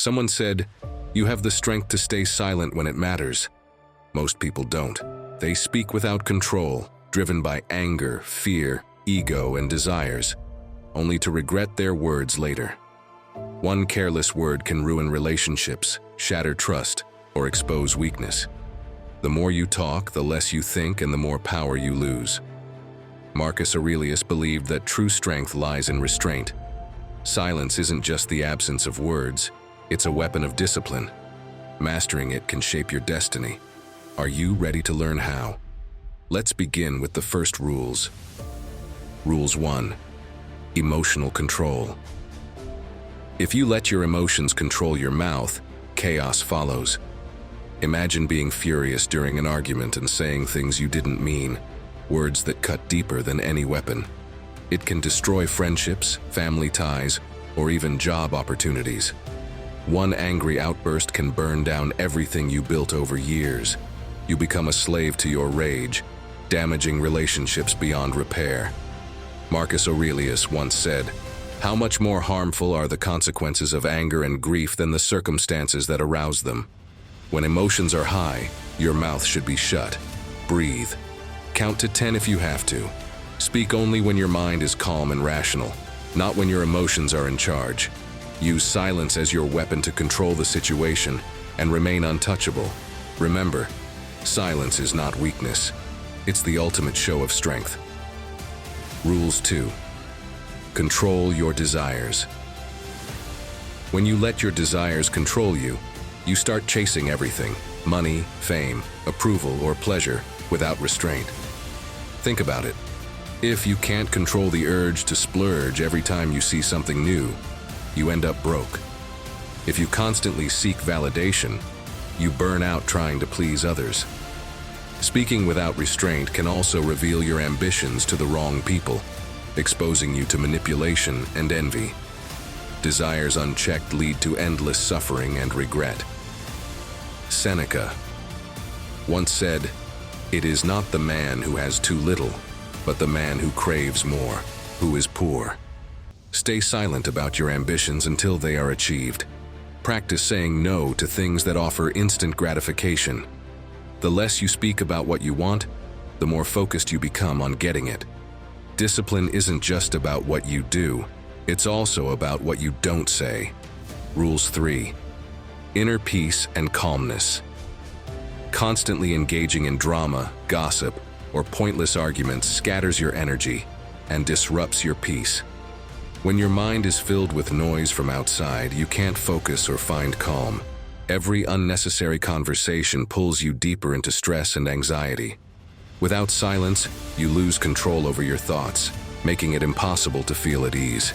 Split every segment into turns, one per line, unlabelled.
Someone said, "You have the strength to stay silent when it matters." Most people don't. They speak without control, driven by anger, fear, ego, and desires, only to regret their words later. One careless word can ruin relationships, shatter trust, or expose weakness. The more you talk, the less you think, and the more power you lose. Marcus Aurelius believed that true strength lies in restraint. Silence isn't just the absence of words, it's a weapon of discipline. Mastering it can shape your destiny. Are you ready to learn how? Let's begin with the first rules. Rules 1. Emotional control. If you let your emotions control your mouth, chaos follows. Imagine being furious during an argument and saying things you didn't mean, words that cut deeper than any weapon. It can destroy friendships, family ties, or even job opportunities. One angry outburst can burn down everything you built over years. You become a slave to your rage, damaging relationships beyond repair. Marcus Aurelius once said, "How much more harmful are the consequences of anger and grief than the circumstances that arouse them?" When emotions are high, your mouth should be shut. Breathe. Count to 10 if you have to. Speak only when your mind is calm and rational, not when your emotions are in charge. Use silence as your weapon to control the situation and remain untouchable. Remember, silence is not weakness. It's the ultimate show of strength. Rules 2. Control your desires. When you let your desires control you, you start chasing everything: money, fame, approval, or pleasure without restraint. Think about it. If you can't control the urge to splurge every time you see something new, you end up broke. If you constantly seek validation, you burn out trying to please others. Speaking without restraint can also reveal your ambitions to the wrong people, exposing you to manipulation and envy. Desires unchecked lead to endless suffering and regret. Seneca once said, "It is not the man who has too little, but the man who craves more, who is poor." Stay silent about your ambitions until they are achieved. Practice saying no to things that offer instant gratification. The less you speak about what you want, the more focused you become on getting it. Discipline isn't just about what you do, it's also about what you don't say. Rules 3. Inner peace and calmness. Constantly engaging in drama, gossip, or pointless arguments scatters your energy and disrupts your peace. When your mind is filled with noise from outside, you can't focus or find calm. Every unnecessary conversation pulls you deeper into stress and anxiety. Without silence, you lose control over your thoughts, making it impossible to feel at ease.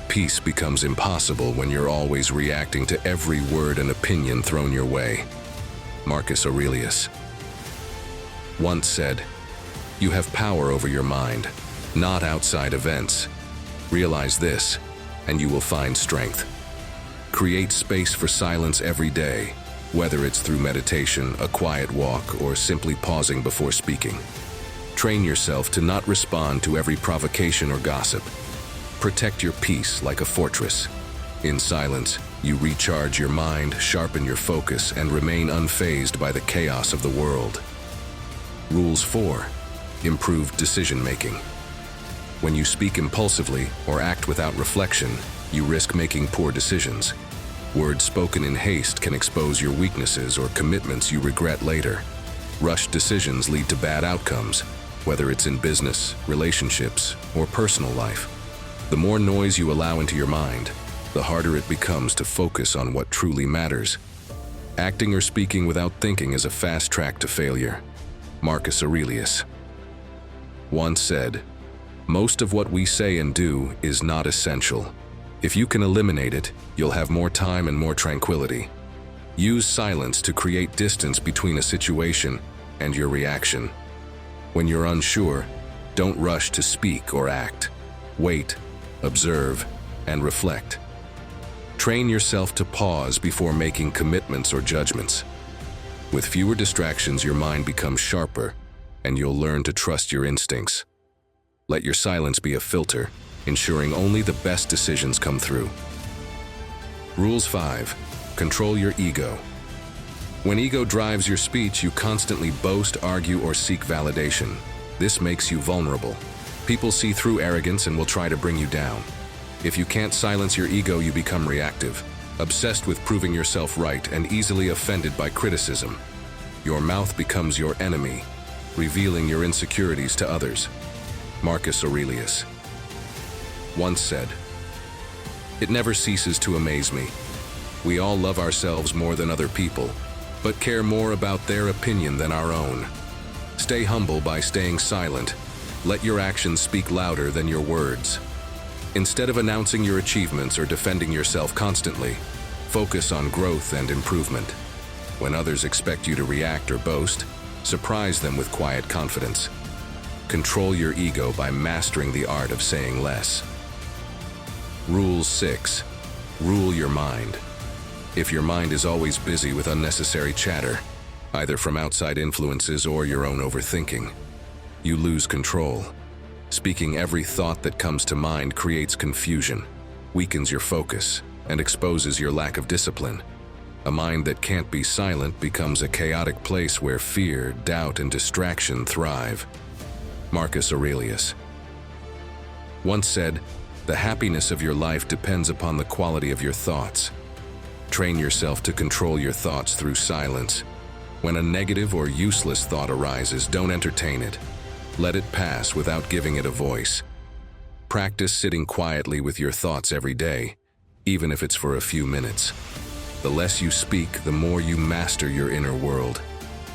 Peace becomes impossible when you're always reacting to every word and opinion thrown your way. Marcus Aurelius once said, "You have power over your mind, not outside events. Realize this, and you will find strength." Create space for silence every day, whether it's through meditation, a quiet walk, or simply pausing before speaking. Train yourself to not respond to every provocation or gossip. Protect your peace like a fortress. In silence, you recharge your mind, sharpen your focus, and remain unfazed by the chaos of the world. Rules 4. Improved decision-making. When you speak impulsively or act without reflection, you risk making poor decisions. Words spoken in haste can expose your weaknesses or commitments you regret later. Rushed decisions lead to bad outcomes, whether it's in business, relationships, or personal life. The more noise you allow into your mind, the harder it becomes to focus on what truly matters. Acting or speaking without thinking is a fast track to failure. Marcus Aurelius once said, "Most of what we say and do is not essential. If you can eliminate it, you'll have more time and more tranquility." Use silence to create distance between a situation and your reaction. When you're unsure, don't rush to speak or act. Wait, observe, and reflect. Train yourself to pause before making commitments or judgments. With fewer distractions, your mind becomes sharper, and you'll learn to trust your instincts. Let your silence be a filter, ensuring only the best decisions come through. Rules 5. Control your ego. When ego drives your speech, you constantly boast, argue, or seek validation. This makes you vulnerable. People see through arrogance and will try to bring you down. If you can't silence your ego, you become reactive, obsessed with proving yourself right and easily offended by criticism. Your mouth becomes your enemy, revealing your insecurities to others. Marcus Aurelius once said, "It never ceases to amaze me. We all love ourselves more than other people, but care more about their opinion than our own. Stay humble by staying silent. Let your actions speak louder than your words. Instead of announcing your achievements or defending yourself constantly, focus on growth and improvement. When others expect you to react or boast, surprise them with quiet confidence. Control your ego by mastering the art of saying less." Rule 6. Rule your mind. If your mind is always busy with unnecessary chatter, either from outside influences or your own overthinking, you lose control. Speaking every thought that comes to mind creates confusion, weakens your focus, and exposes your lack of discipline. A mind that can't be silent becomes a chaotic place where fear, doubt, and distraction thrive. Marcus Aurelius once said, "The happiness of your life depends upon the quality of your thoughts." Train yourself to control your thoughts through silence. When a negative or useless thought arises, don't entertain it. Let it pass without giving it a voice. Practice sitting quietly with your thoughts every day, even if it's for a few minutes. The less you speak, the more you master your inner world.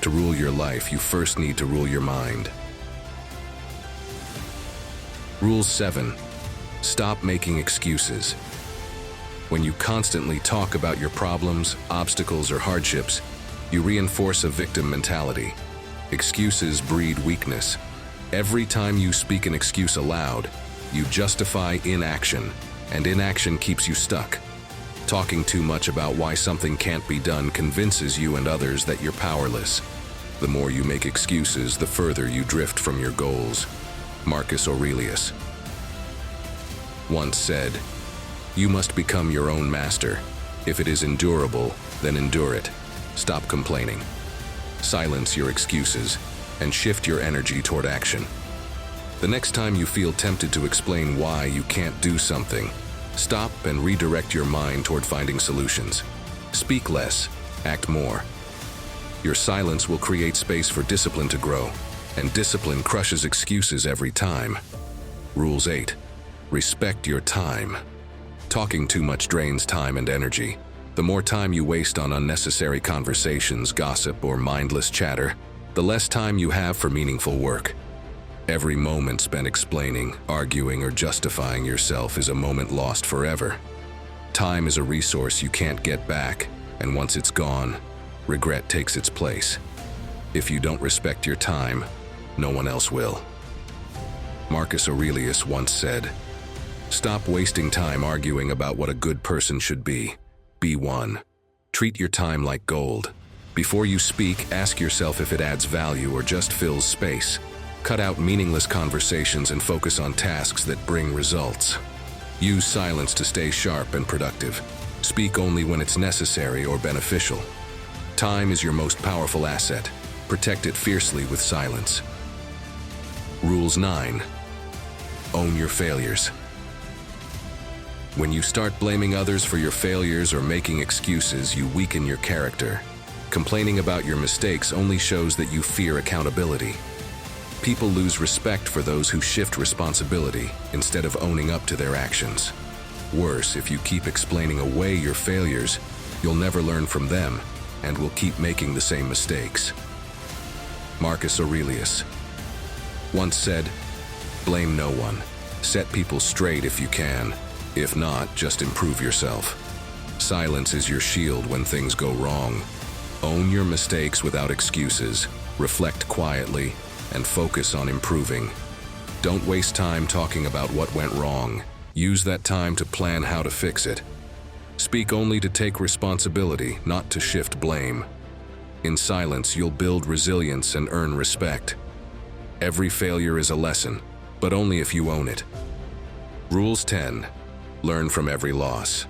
To rule your life, you first need to rule your mind. Rule 7. Stop making excuses. When you constantly talk about your problems, obstacles, or hardships, you reinforce a victim mentality. Excuses breed weakness. Every time you speak an excuse aloud, you justify inaction, and inaction keeps you stuck. Talking too much about why something can't be done convinces you and others that you're powerless. The more you make excuses, the further you drift from your goals. Marcus Aurelius once said, "You must become your own master. If it is endurable, then endure it. Stop complaining. Silence your excuses and shift your energy toward action." The next time you feel tempted to explain why you can't do something, stop and redirect your mind toward finding solutions. Speak less, act more. Your silence will create space for discipline to grow, and discipline crushes excuses every time. Rules 8. Respect your time. Talking too much drains time and energy. The more time you waste on unnecessary conversations, gossip, or mindless chatter, the less time you have for meaningful work. Every moment spent explaining, arguing, or justifying yourself is a moment lost forever. Time is a resource you can't get back, and once it's gone, regret takes its place. If you don't respect your time, no one else will. Marcus Aurelius once said, "Stop wasting time arguing about what a good person should be. Be one. Treat your time like gold. Before you speak, ask yourself if it adds value or just fills space. Cut out meaningless conversations and focus on tasks that bring results. Use silence to stay sharp and productive. Speak only when it's necessary or beneficial. Time is your most powerful asset. Protect it fiercely with silence." Rules 9. Own your failures. When you start blaming others for your failures or making excuses, you weaken your character. Complaining about your mistakes only shows that you fear accountability. People lose respect for those who shift responsibility instead of owning up to their actions. Worse, if you keep explaining away your failures, you'll never learn from them and will keep making the same mistakes. Marcus Aurelius once said, "Blame no one. Set people straight if you can. If not, just improve yourself. Silence is your shield when things go wrong. Own your mistakes without excuses, reflect quietly, and focus on improving. Don't waste time talking about what went wrong. Use that time to plan how to fix it. Speak only to take responsibility, not to shift blame. In silence, you'll build resilience and earn respect. Every failure is a lesson, but only if you own it." Rules 10. Learn from every loss.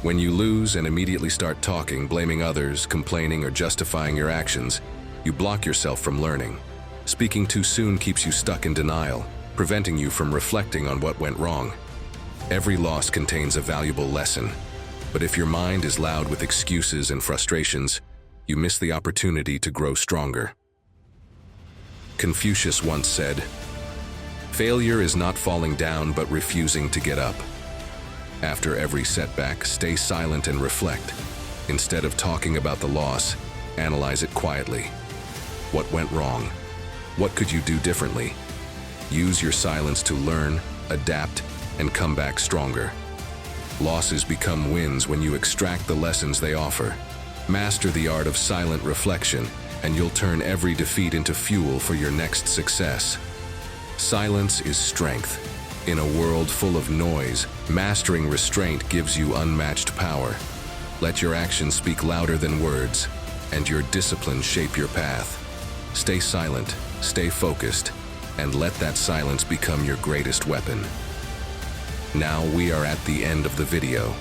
When you lose and immediately start talking, blaming others, complaining, or justifying your actions, you block yourself from learning. Speaking too soon keeps you stuck in denial, preventing you from reflecting on what went wrong. Every loss contains a valuable lesson, but if your mind is loud with excuses and frustrations, you miss the opportunity to grow stronger. Confucius once said, "Failure is not falling down but refusing to get up." After every setback, stay silent and reflect. Instead of talking about the loss, analyze it quietly. What went wrong? What could you do differently? Use your silence to learn, adapt, and come back stronger. Losses become wins when you extract the lessons they offer. Master the art of silent reflection, and you'll turn every defeat into fuel for your next success. Silence is strength. In a world full of noise, mastering restraint gives you unmatched power. Let your actions speak louder than words, and your discipline shape your path. Stay silent, stay focused, and let that silence become your greatest weapon. Now we are at the end of the video.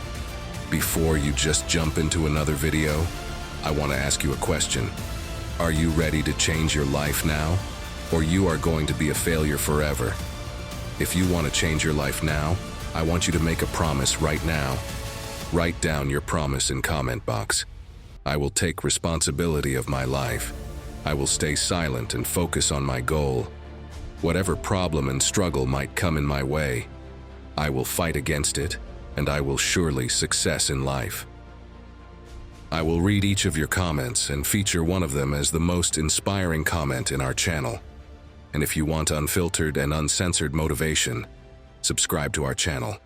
Before you just jump into another video, I want to ask you a question. Are you ready to change your life now? Or you are going to be a failure forever? If you want to change your life now, I want you to make a promise right now. Write down your promise in comment box. I will take responsibility of my life. I will stay silent and focus on my goal. Whatever problem and struggle might come in my way, I will fight against it, and I will surely success in life. I will read each of your comments and feature one of them as the most inspiring comment in our channel. And if you want unfiltered and uncensored motivation, subscribe to our channel.